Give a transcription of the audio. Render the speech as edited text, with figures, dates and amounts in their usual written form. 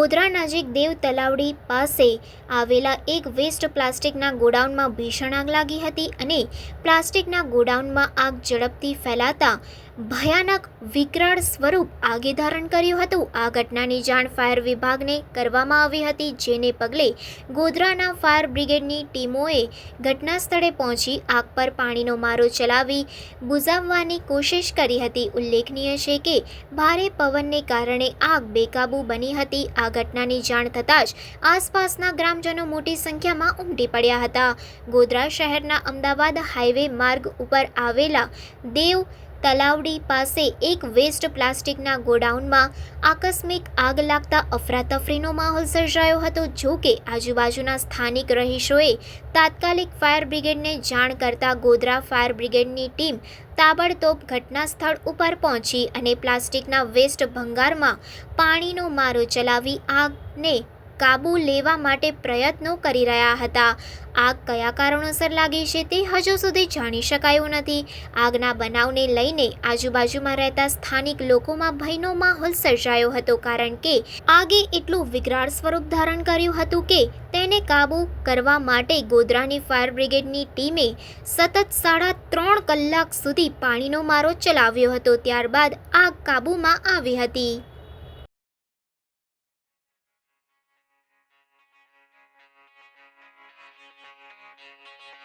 ગોધરા નજીક દેવ તલાવડી પાસે આવેલા એક વેસ્ટ પ્લાસ્ટિકના ગોડાઉનમાં ભીષણ આગ લાગી હતી અને પ્લાસ્ટિકના ગોડાઉનમાં આગ ઝડપથી ફેલાતા ભયાનક વિકરાળ સ્વરૂપ આગે ધારણ કર્યું હતું। આ ઘટનાની જાણ ફાયર વિભાગને કરવામાં આવી હતી, જેને પગલે ગોધરાના ફાયર બ્રિગેડની ટીમોએ ઘટના સ્થળે પહોંચી આગ પર પાણીનો મારો ચલાવી બુઝાવવાની કોશિશ કરી હતી। ઉલ્લેખનીય છે કે ભારે પવનને કારણે આગ બેકાબૂ બની હતી। આ ઘટનાની જાણ થતાં જ આસપાસના ગ્રામજનો મોટી સંખ્યામાં ઉમટી પડ્યા હતા। ગોધરા શહેરના અમદાવાદ હાઈવે માર્ગ ઉપર આવેલા દેવ તલાવડી પાસે એક વેસ્ટ પ્લાસ્ટિકના ગોડાઉનમાં આકસ્મિક આગ લાગતા અફરાતફરીનો માહોલ સર્જાયો હતો। જો કે આજુબાજુના સ્થાનિક રહીશોએ તાત્કાલિક ફાયર બ્રિગેડને જાણ કરતા ગોધરા ફાયર બ્રિગેડની ટીમ તાબડતોબ ઘટના સ્થળ ઉપર પહોંચી અને પ્લાસ્ટિકના વેસ્ટ ભંગારમાં પાણીનો મારો ચલાવી આગને કાબૂ લેવા માટે પ્રયત્નો કરી રહ્યા હતા। આગ કયા કારણોસર લાગી છે તે હજુ સુધી જાણી શકાયું નથી। આગના બનાવને લઈને આજુબાજુમાં રહેતા સ્થાનિક લોકોમાં ભયનો માહોલ સર્જાયો હતો, કારણ કે આગે એટલું વિકરાળ સ્વરૂપ ધારણ કર્યું હતું કે તેને કાબૂ કરવા માટે ગોધરાની ફાયર બ્રિગેડની ટીમે સતત 3.5 કલાક સુધી પાણીનો મારો ચલાવ્યો હતો। ત્યારબાદ આગ કાબૂમાં આવી હતી।